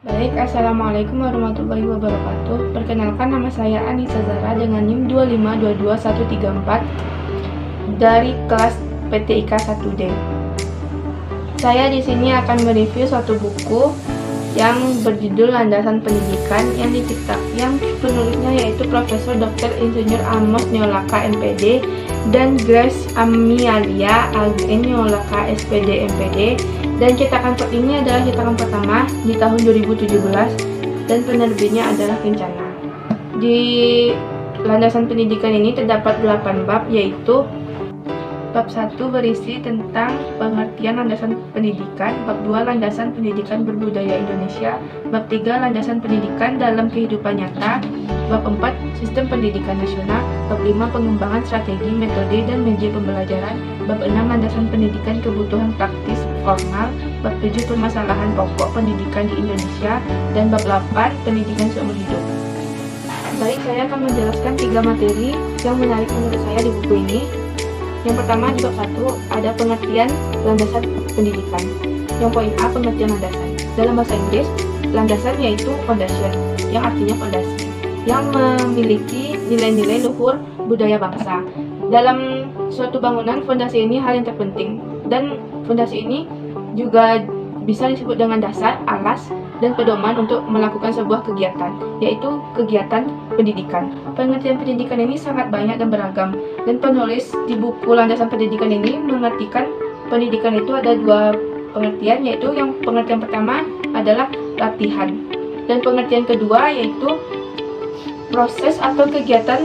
Baik, Assalamualaikum warahmatullahi wabarakatuh. Perkenalkan, nama saya Anissa Zara dengan NIM 2522134 dari kelas PTIK 1D. Saya di sini akan mereview suatu buku yang berjudul Landasan Pendidikan yang penulisnya yaitu Profesor Dr. Insinyur Amos Neolaka MPD dan Grace Amialia AGN Neolaka SPD MPD, dan cetakan ini adalah cetakan pertama di tahun 2017 dan penerbitnya adalah Kencana. Di Landasan Pendidikan ini terdapat 8 bab, yaitu bab 1 berisi tentang pengertian landasan pendidikan, bab 2 landasan pendidikan berbudaya Indonesia, bab 3 landasan pendidikan dalam kehidupan nyata, bab 4 sistem pendidikan nasional, bab 5 pengembangan strategi, metode, dan media pembelajaran, bab 6 landasan pendidikan kebutuhan praktis formal, bab 7 permasalahan pokok pendidikan di Indonesia, dan bab 8 pendidikan seumur hidup. Baik, saya akan menjelaskan 3 materi yang menarik menurut saya di buku ini. Yang pertama, di bab 1 ada pengertian landasan pendidikan. Yang poin A, pengertian landasan. Dalam bahasa Inggris, landasan yaitu foundation, yang artinya fondasi, yang memiliki nilai-nilai luhur budaya bangsa. Dalam suatu bangunan, fondasi ini hal yang terpenting, dan fondasi ini juga bisa disebut dengan dasar, alas, dan pedoman untuk melakukan sebuah kegiatan, yaitu kegiatan pendidikan. Pengertian pendidikan ini sangat banyak dan beragam, dan penulis di buku Landasan Pendidikan ini mengartikan pendidikan itu ada 2 pengertian, yaitu yang pengertian pertama adalah latihan, dan pengertian kedua yaitu proses atau kegiatan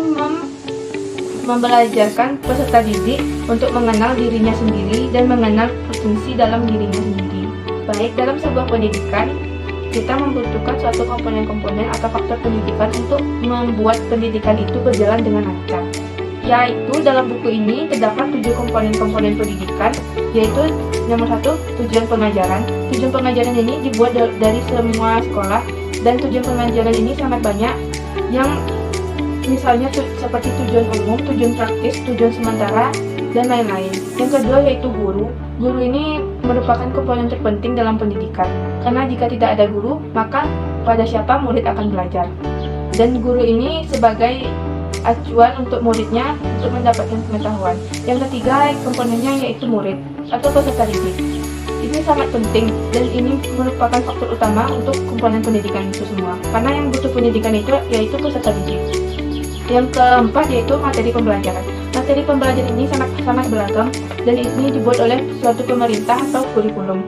membelajarkan peserta didik untuk mengenal dirinya sendiri dan mengenal fungsi dalam dirinya sendiri. Baik, dalam sebuah pendidikan, kita membutuhkan suatu komponen-komponen atau faktor pendidikan untuk membuat pendidikan itu berjalan dengan lancar. Yaitu dalam buku ini terdapat 7 komponen-komponen pendidikan, yaitu nomor 1, tujuan pengajaran. Tujuan pengajaran ini dibuat dari semua sekolah, dan tujuan pengajaran ini sangat banyak, yang misalnya seperti tujuan umum, tujuan praktis, tujuan sementara, dan lain-lain. Yang kedua yaitu guru. Guru ini merupakan komponen terpenting dalam pendidikan, karena jika tidak ada guru, maka pada siapa murid akan belajar. Dan guru ini sebagai acuan untuk muridnya untuk mendapatkan pengetahuan. Yang ketiga komponennya yaitu murid atau peserta didik. Ini sangat penting, dan ini merupakan faktor utama untuk komponen pendidikan itu semua, karena yang butuh pendidikan itu yaitu peserta didik. Yang keempat yaitu materi pembelajaran. Materi pembelajaran ini sangat beragam, dan ini dibuat oleh suatu pemerintah atau kurikulum.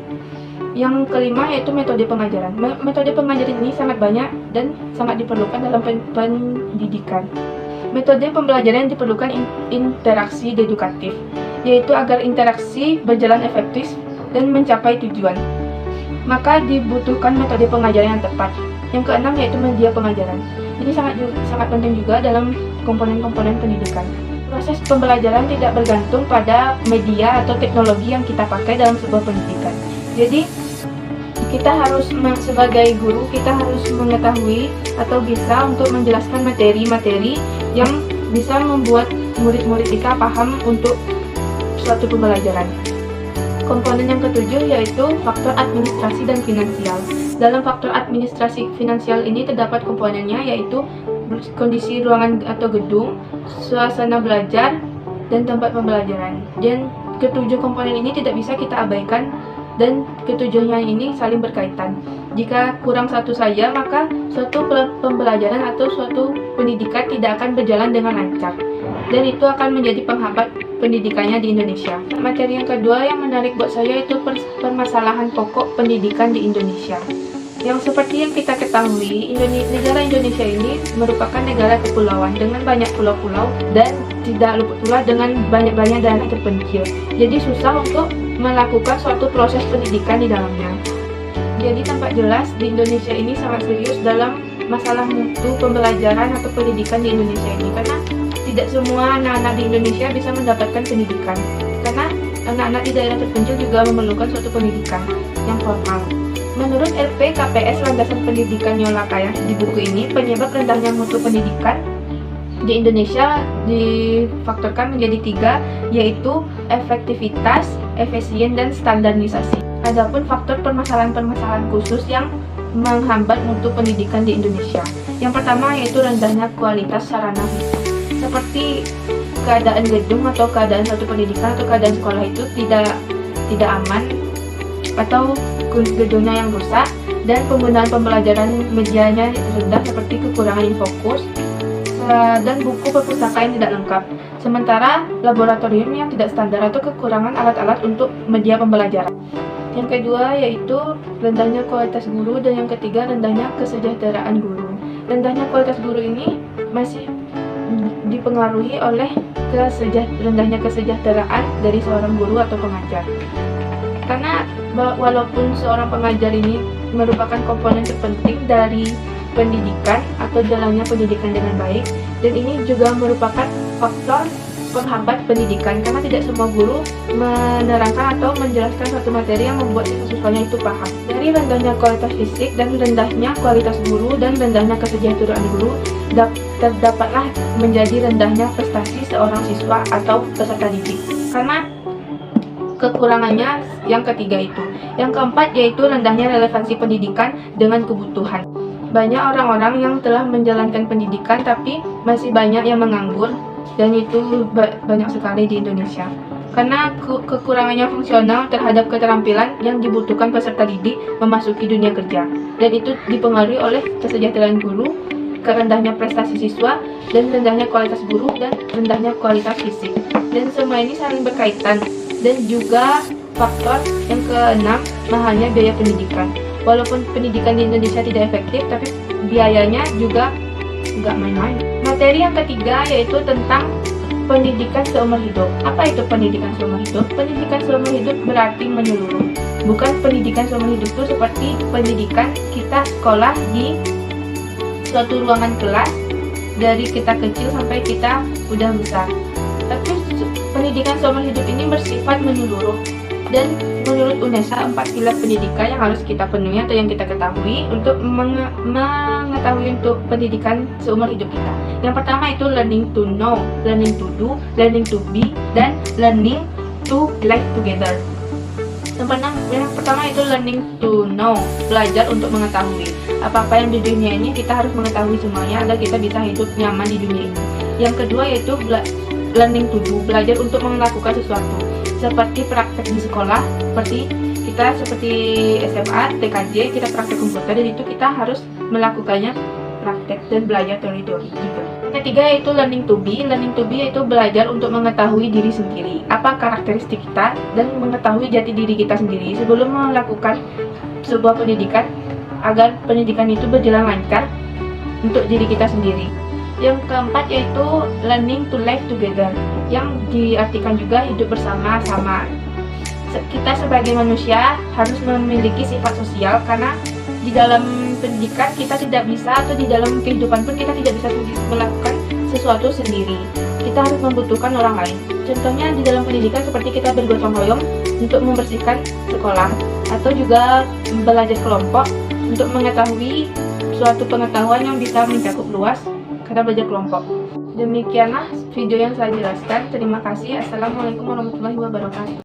Yang kelima yaitu metode pengajaran. Metode pengajaran ini sangat banyak dan sangat diperlukan dalam pendidikan. Metode pembelajaran yang diperlukan interaksi edukatif, yaitu agar interaksi berjalan efektif dan mencapai tujuan, maka dibutuhkan metode pengajaran yang tepat. Yang keenam yaitu media pengajaran. Ini sangat penting juga dalam komponen-komponen pendidikan. Proses pembelajaran tidak bergantung pada media atau teknologi yang kita pakai dalam sebuah pendidikan. Jadi, kita harus sebagai guru, kita harus mengetahui atau bisa untuk menjelaskan materi-materi yang bisa membuat murid-murid kita paham untuk suatu pembelajaran. Komponen yang ketujuh yaitu faktor administrasi dan finansial. Dalam faktor administrasi finansial ini terdapat komponennya yaitu kondisi ruangan atau gedung, suasana belajar, dan tempat pembelajaran. Dan ketujuh komponen ini tidak bisa kita abaikan, dan ketujuhnya ini saling berkaitan. Jika kurang satu saja, maka suatu pembelajaran atau suatu pendidikan tidak akan berjalan dengan lancar, dan itu akan menjadi penghambat pendidikannya di Indonesia. Materi yang kedua yang menarik buat saya itu permasalahan pokok pendidikan di Indonesia. Yang seperti yang kita ketahui, negara Indonesia ini merupakan negara kepulauan dengan banyak pulau-pulau, dan tidak luput pula dengan banyak-banyak daerah terpencil. Jadi susah untuk melakukan suatu proses pendidikan di dalamnya. Jadi tampak jelas di Indonesia ini sangat serius dalam masalah mutu pembelajaran atau pendidikan di Indonesia ini, karena tidak semua anak-anak di Indonesia bisa mendapatkan pendidikan, karena anak-anak di daerah terpencil juga memerlukan suatu pendidikan yang formal. Menurut LPKPS Landasan Pendidikan Neolaka di buku ini, penyebab rendahnya mutu pendidikan di Indonesia difaktorkan menjadi 3, yaitu efektivitas, efisien, dan standarisasi. Adapun faktor permasalahan-permasalahan khusus yang menghambat mutu pendidikan di Indonesia. Yang pertama yaitu rendahnya kualitas sarana fisik. Seperti keadaan gedung atau keadaan suatu pendidikan atau keadaan sekolah itu tidak aman, atau gedungnya yang rusak, dan penggunaan pembelajaran medianya rendah seperti kekurangan fokus dan buku perpustakaan yang tidak lengkap. Sementara laboratorium yang tidak standar atau kekurangan alat-alat untuk media pembelajaran. Yang kedua yaitu rendahnya kualitas guru, dan yang ketiga rendahnya kesejahteraan guru. Rendahnya kualitas guru ini masih dipengaruhi oleh rendahnya kesejahteraan dari seorang guru atau pengajar. Karena walaupun seorang pengajar ini merupakan komponen terpenting dari pendidikan atau jalannya pendidikan dengan baik, dan ini juga merupakan faktor penghambat pendidikan karena tidak semua guru menerangkan atau menjelaskan suatu materi yang membuat siswanya itu paham. Dari rendahnya kualitas fisik dan rendahnya kualitas guru dan rendahnya kesejahteraan guru terdapatlah menjadi rendahnya prestasi seorang siswa atau peserta didik. Karena kekurangannya yang ketiga itu. Yang keempat yaitu rendahnya relevansi pendidikan dengan kebutuhan. Banyak orang-orang yang telah menjalankan pendidikan tapi masih banyak yang menganggur, dan itu banyak sekali di Indonesia. Karena kekurangannya fungsional terhadap keterampilan yang dibutuhkan peserta didik memasuki dunia kerja. Dan itu dipengaruhi oleh kesejahteraan guru, kerendahnya prestasi siswa, dan rendahnya kualitas guru, dan rendahnya kualitas fisik. Dan semua ini saling berkaitan. Dan juga faktor yang keenam, mahalnya biaya pendidikan. Walaupun pendidikan di Indonesia tidak efektif, tapi biayanya juga nggak main-main. Materi yang ketiga yaitu tentang pendidikan seumur hidup. Apa itu pendidikan seumur hidup? Pendidikan seumur hidup berarti menyeluruh. Bukan pendidikan seumur hidup itu seperti pendidikan kita sekolah di suatu ruangan kelas dari kita kecil sampai kita udah besar. Tapi pendidikan seumur hidup ini bersifat menyeluruh. Dan menurut UNESA 4 pilar pendidikan yang harus kita penuhi atau yang kita ketahui untuk mengetahui untuk pendidikan seumur hidup kita. Yang pertama itu learning to know, learning to do, learning to be, dan learning to live together. Yang pertama itu learning to know, belajar untuk mengetahui. Apa-apa yang di dunia ini kita harus mengetahui semuanya agar kita bisa hidup nyaman di dunia ini. Yang kedua yaitu learning to do, belajar untuk melakukan sesuatu. Seperti praktek di sekolah, seperti SMA, TKJ, kita praktek komputer, dan itu kita harus melakukannya praktek dan belajar teori-teori juga. Yang ketiga yaitu learning to be. Learning to be yaitu belajar untuk mengetahui diri sendiri, apa karakteristik kita, dan mengetahui jati diri kita sendiri sebelum melakukan sebuah pendidikan, agar pendidikan itu berjalan lancar untuk diri kita sendiri. Yang keempat yaitu learning to live together, yang diartikan juga hidup bersama-sama. Kita sebagai manusia harus memiliki sifat sosial, karena di dalam pendidikan kita tidak bisa, atau di dalam kehidupan pun kita tidak bisa melakukan sesuatu sendiri. Kita harus membutuhkan orang lain. Contohnya di dalam pendidikan seperti kita bergotong royong untuk membersihkan sekolah, atau juga belajar kelompok untuk mengetahui suatu pengetahuan yang bisa mencakup luas karena belajar kelompok. Demikianlah video yang saya jelaskan. Terima kasih. Assalamualaikum warahmatullahi wabarakatuh.